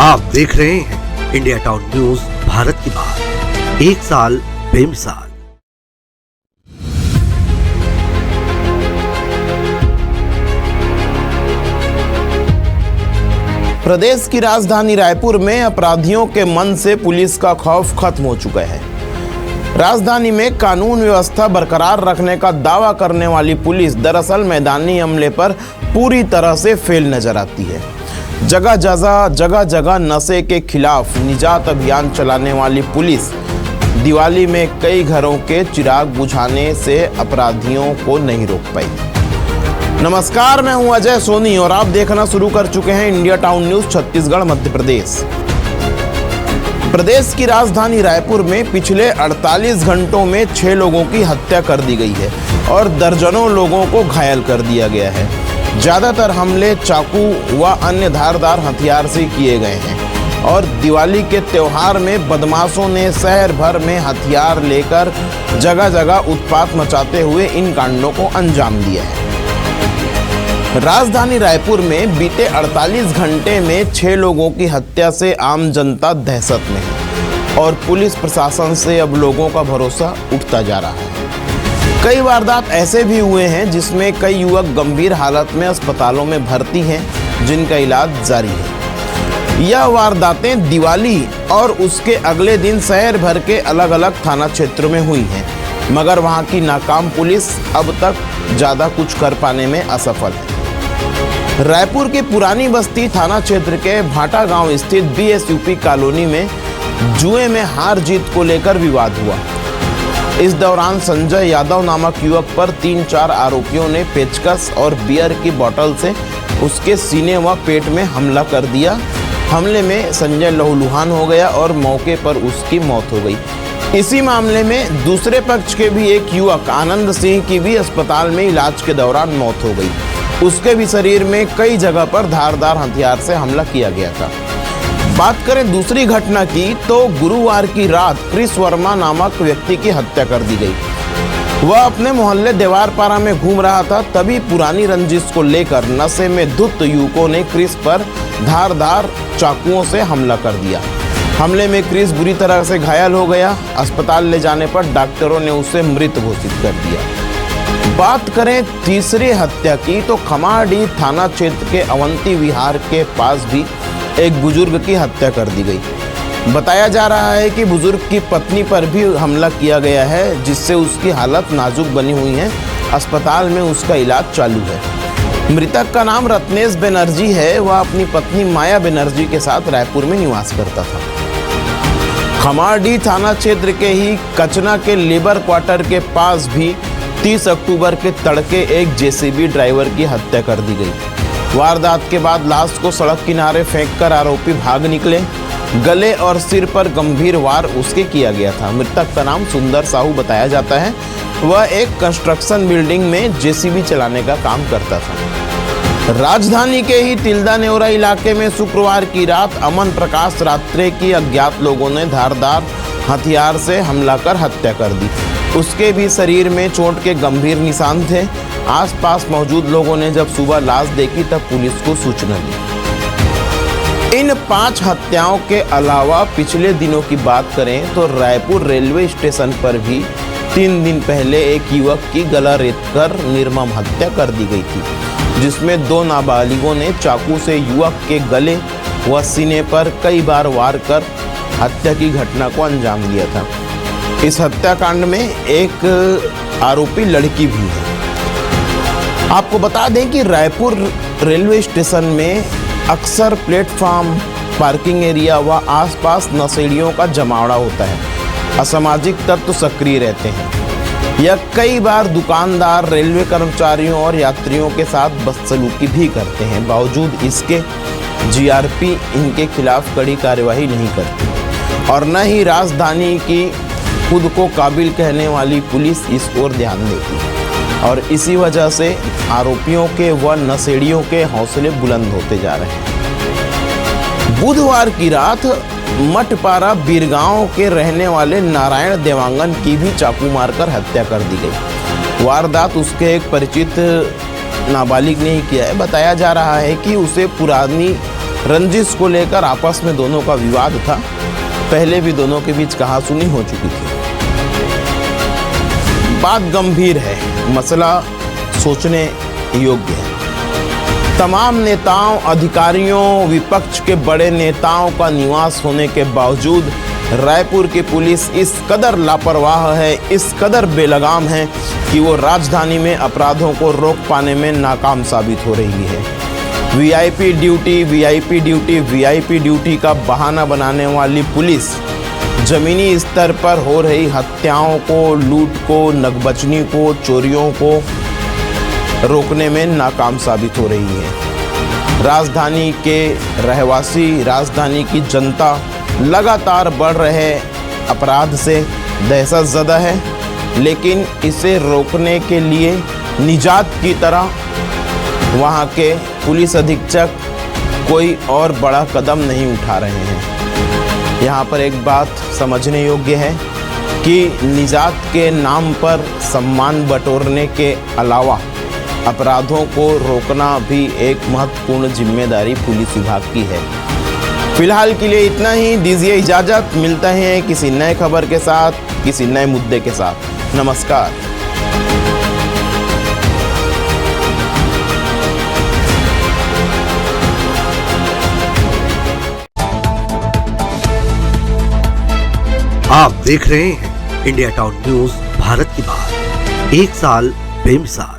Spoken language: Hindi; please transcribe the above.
आप देख रहे हैं इंडिया टाउन न्यूज भारत की बात, एक साल बेमिसाल। प्रदेश की राजधानी रायपुर में अपराधियों के मन से पुलिस का खौफ खत्म हो चुका है। राजधानी में कानून व्यवस्था बरकरार रखने का दावा करने वाली पुलिस दरअसल मैदानी हमले पर पूरी तरह से फेल नजर आती है। जगह जगह नशे के खिलाफ निजात अभियान चलाने वाली पुलिस दिवाली में कई घरों के चिराग बुझाने से अपराधियों को नहीं रोक पाई। नमस्कार, मैं हूं अजय सोनी और आप देखना शुरू कर चुके हैं India town news Chhattisgarh Madhya Pradesh. प्रदेश की राजधानी रायपुर में पिछले 48 घंटों में 6 लोगों की हत्या कर दी गई है और दर्जनों लोगों को घायल कर दिया गया है। ज़्यादातर हमले चाकू व अन्य धारदार हथियार से किए गए हैं और दिवाली के त्यौहार में बदमाशों ने शहर भर में हथियार लेकर जगह जगह उत्पात मचाते हुए इन कांडों को अंजाम दिया है। राजधानी रायपुर में बीते 48 घंटे में 6 लोगों की हत्या से आम जनता दहशत में है और पुलिस प्रशासन से अब लोगों का भरोसा उठता जा रहा है। कई वारदात ऐसे भी हुए हैं जिसमें कई युवक गंभीर हालत में अस्पतालों में भर्ती हैं, जिनका इलाज जारी है। यह वारदातें दिवाली और उसके अगले दिन शहर भर के अलग अलग थाना क्षेत्रों में हुई हैं, मगर वहां की नाकाम पुलिस अब तक ज़्यादा कुछ कर पाने में असफल है। रायपुर के पुरानी बस्ती थाना क्षेत्र के भाटा गांव स्थित BSUP कॉलोनी में जुए में हार जीत को लेकर विवाद हुआ। इस दौरान संजय यादव नामक युवक पर 3-4 आरोपियों ने पेचकस और बियर की बोतल से उसके सीने व पेट में हमला कर दिया। हमले में संजय लहूलुहान हो गया और मौके पर उसकी मौत हो गई। इसी मामले में दूसरे पक्ष के भी एक युवक आनंद सिंह की भी अस्पताल में इलाज के दौरान मौत हो गई। उसके भी शरीर में कई जगह पर धारदार हथियार से हमला किया गया था। बात करें दूसरी घटना की तो गुरुवार की रात क्रिस वर्मा नामक व्यक्ति की हत्या कर दी गई। वह अपने मोहल्ले देवारपारा में घूम रहा था, तभी पुरानी रंजिश को लेकर नशे में धुत युवकों ने क्रिस पर धारदार चाकुओं से हमला कर दिया। हमले में क्रिस बुरी तरह से घायल हो गया। अस्पताल ले जाने पर डॉक्टरों ने उसे मृत घोषित कर दिया। बात करें तीसरी हत्या की तो खमाडी थाना क्षेत्र के अवंती विहार के पास भी एक बुजुर्ग की हत्या कर दी गई। बताया जा रहा है कि बुजुर्ग की पत्नी पर भी हमला किया गया है, जिससे उसकी हालत नाजुक बनी हुई है। अस्पताल में उसका इलाज चालू है। मृतक का नाम रत्नेश बनर्जी है। वह अपनी पत्नी माया बनर्जी के साथ रायपुर में निवास करता था। खमाडी थाना क्षेत्र के ही कचना के लेबर क्वार्टर के पास भी 30 अक्टूबर के तड़के एक JCB ड्राइवर की हत्या कर दी गई। वारदात के बाद लाश को सड़क किनारे फेंककर आरोपी भाग निकले। गले और सिर पर गंभीर वार उसके किया गया था। मृतक का नाम सुंदर साहू बताया जाता है। वह एक कंस्ट्रक्शन बिल्डिंग में JCB चलाने का काम करता था। राजधानी के ही तिल्दा नेवरा इलाके में शुक्रवार की रात अमन प्रकाश रात्रे की अज्ञात लोगों ने धारदार हथियार से हमला कर हत्या कर दी। उसके भी शरीर में चोट के गंभीर निशान थे। आसपास मौजूद लोगों ने जब सुबह लाश देखी तब पुलिस को सूचना दी। इन 5 हत्याओं के अलावा पिछले दिनों की बात करें तो रायपुर रेलवे स्टेशन पर भी 3 दिन पहले एक युवक की गला रेतकर निर्मम हत्या कर दी गई थी, जिसमें 2 नाबालिगों ने चाकू से युवक के गले व सीने पर कई बार वार कर हत्या की घटना को अंजाम दिया था। इस हत्याकांड में एक आरोपी लड़की भी है। आपको बता दें कि रायपुर रेलवे स्टेशन में अक्सर प्लेटफॉर्म, पार्किंग एरिया व आसपास नशेड़ियों का जमावड़ा होता है। असामाजिक तत्व सक्रिय रहते हैं। यह कई बार दुकानदार, रेलवे कर्मचारियों और यात्रियों के साथ बदसलूकी भी करते हैं। बावजूद इसके GRP इनके खिलाफ कड़ी कार्यवाही नहीं करती और न ही राजधानी की खुद को काबिल कहने वाली पुलिस इस ओर ध्यान देती है और इसी वजह से आरोपियों के व नशेड़ियों के हौसले बुलंद होते जा रहे हैं। बुधवार की रात मठपारा बीरगांव के रहने वाले नारायण देवांगन की भी चाकू मारकर हत्या कर दी गई। वारदात उसके एक परिचित नाबालिग ने ही किया है। बताया जा रहा है कि उसे पुरानी रंजिश को लेकर आपस में दोनों का विवाद था। पहले भी दोनों के बीच कहासुनी हो चुकी थी। बात गंभीर है, मसला सोचने योग्य है। तमाम नेताओं, अधिकारियों, विपक्ष के बड़े नेताओं का निवास होने के बावजूद रायपुर की पुलिस इस कदर लापरवाह है, इस कदर बेलगाम है कि वो राजधानी में अपराधों को रोक पाने में नाकाम साबित हो रही है। VIP duty, VIP duty, VIP duty का बहाना बनाने वाली पुलिस जमीनी स्तर पर हो रही हत्याओं को, लूट को, नकबचनी को, चोरियों को रोकने में नाकाम साबित हो रही है। राजधानी के रहवासी, राजधानी की जनता लगातार बढ़ रहे अपराध से दहशतज़दा है, लेकिन इसे रोकने के लिए निजात की तरह वहाँ के पुलिस अधीक्षक कोई और बड़ा कदम नहीं उठा रहे हैं। यहाँ पर एक बात समझने योग्य है कि निजात के नाम पर सम्मान बटोरने के अलावा अपराधों को रोकना भी एक महत्वपूर्ण जिम्मेदारी पुलिस विभाग की है। फिलहाल के लिए इतना ही, दीजिए इजाज़त। मिलते हैं किसी नए खबर के साथ, किसी नए मुद्दे के साथ। नमस्कार। आप देख रहे हैं इंडिया टाउन न्यूज भारत की बात, एक साल बेमिसाल।